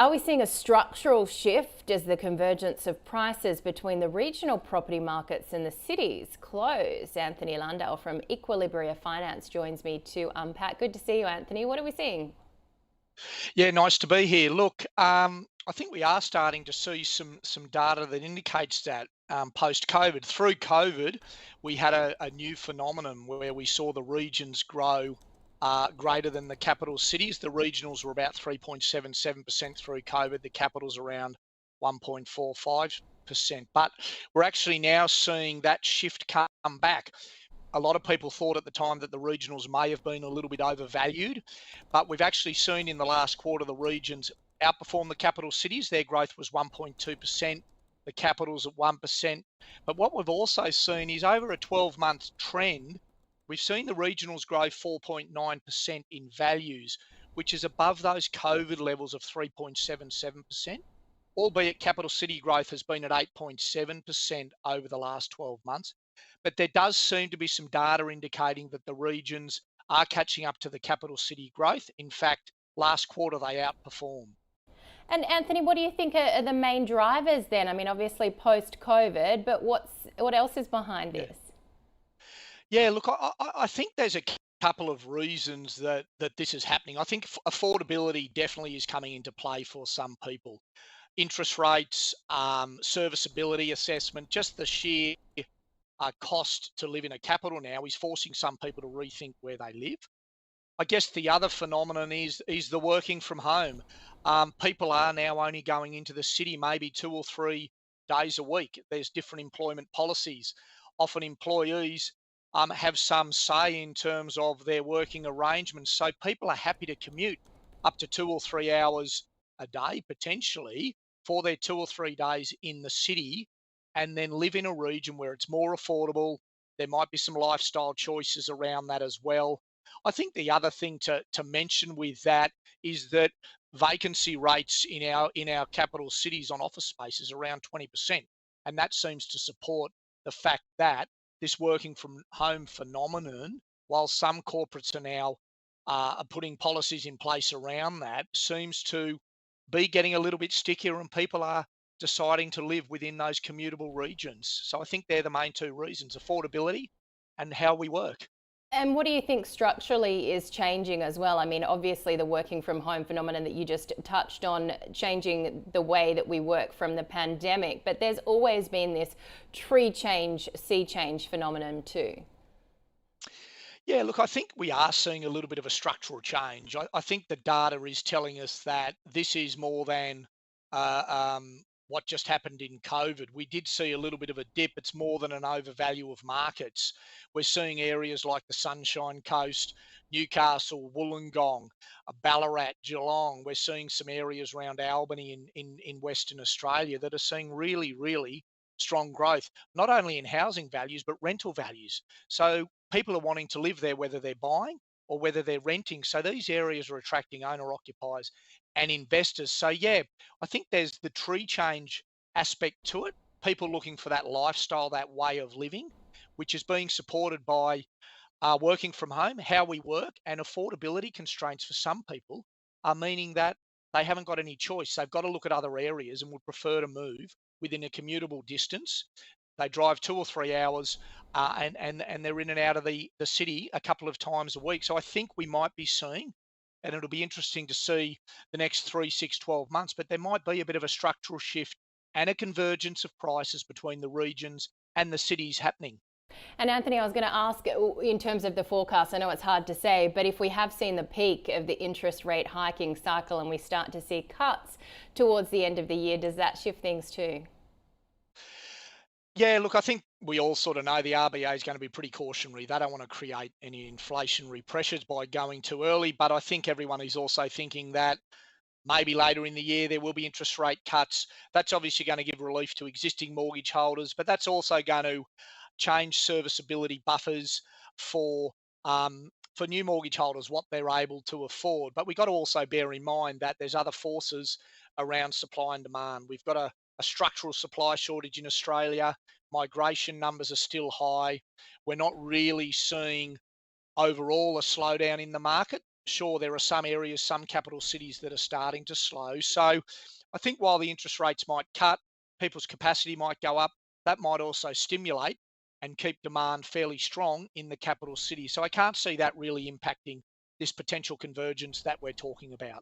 Are we seeing a structural shift as the convergence of prices between the regional property markets and the cities close? Anthony Landahl from Equilibria Finance joins me to unpack. Good to see you, Anthony. What are we seeing? Yeah, nice to be here. Look, I think we are starting to see some data that indicates that post COVID. Through COVID, we had a new phenomenon where we saw the regions grow greater than the capital cities. The regionals were about 3.77% through COVID. The capitals around 1.45%. But we're actually now seeing that shift come back. A lot of people thought at the time that the regionals may have been a little bit overvalued, but we've actually seen in the last quarter the regions outperform the capital cities. Their growth was 1.2%, the capitals at 1%. But what we've also seen is over a 12-month trend, we've seen the regionals grow 4.9% in values, which is above those COVID levels of 3.77%, albeit capital city growth has been at 8.7% over the last 12 months. But there does seem to be some data indicating that the regions are catching up to the capital city growth. In fact, last quarter they outperformed. And Anthony, what do you think are the main drivers then? I mean, obviously post-COVID, but what else is behind Yeah. this? Yeah, look, I think there's a couple of reasons that this is happening. I think affordability definitely is coming into play for some people. Interest rates, serviceability assessment, just the sheer cost to live in a capital now is forcing some people to rethink where they live. I guess the other phenomenon is the working from home. People are now only going into the city maybe 2 or 3 days a week. There's different employment policies. Often employees have some say in terms of their working arrangements. So people are happy to commute up to 2 or 3 hours a day potentially for their 2 or 3 days in the city and then live in a region where it's more affordable. There might be some lifestyle choices around that as well. I think the other thing to mention with that is that vacancy rates in our capital cities on office space is around 20%. And that seems to support the fact that this working from home phenomenon, while some corporates are now are putting policies in place around that, seems to be getting a little bit stickier and people are deciding to live within those commutable regions. So I think they're the main two reasons: affordability and how we work. And what do you think structurally is changing as well? I mean, obviously the working from home phenomenon that you just touched on, changing the way that we work from the pandemic, but there's always been this tree change, sea change phenomenon too. Yeah, look, I think we are seeing a little bit of a structural change. I think the data is telling us that this is more than what just happened in COVID. We did see a little bit of a dip. It's more than an overvalue of markets. We're seeing areas like the Sunshine Coast, Newcastle, Wollongong, Ballarat, Geelong. We're seeing some areas around Albany in Western Australia that are seeing really, really strong growth, not only in housing values, but rental values. So people are wanting to live there, whether they're buying or whether they're renting. So these areas are attracting owner occupiers and investors. So yeah, I think there's the tree change aspect to it. People looking for that lifestyle, that way of living, which is being supported by working from home, how we work, and affordability constraints for some people are meaning that they haven't got any choice. They've got to look at other areas and would prefer to move within a commutable distance. They drive 2 or 3 hours and they're in and out of the city a couple of times a week. So I think we might be seeing, and it'll be interesting to see the next 3, 6, 12 months, but there might be a bit of a structural shift and a convergence of prices between the regions and the cities happening. And Anthony, I was going to ask in terms of the forecast, I know it's hard to say, but if we have seen the peak of the interest rate hiking cycle and we start to see cuts towards the end of the year, does that shift things too? Yeah, look, I think we all sort of know the RBA is going to be pretty cautionary. They don't want to create any inflationary pressures by going too early, but I think everyone is also thinking that maybe later in the year there will be interest rate cuts. That's obviously going to give relief to existing mortgage holders, but that's also going to change serviceability buffers for for new mortgage holders, what they're able to afford. But we've got to also bear in mind that there's other forces around supply and demand. We've got a structural supply shortage in Australia. Migration numbers are still high. We're not really seeing overall a slowdown in the market. sure, there are some areas, some capital cities that are starting to slow. So I think while the interest rates might cut, people's capacity might go up, that might also stimulate and keep demand fairly strong in the capital city. So I can't see that really impacting this potential convergence that we're talking about.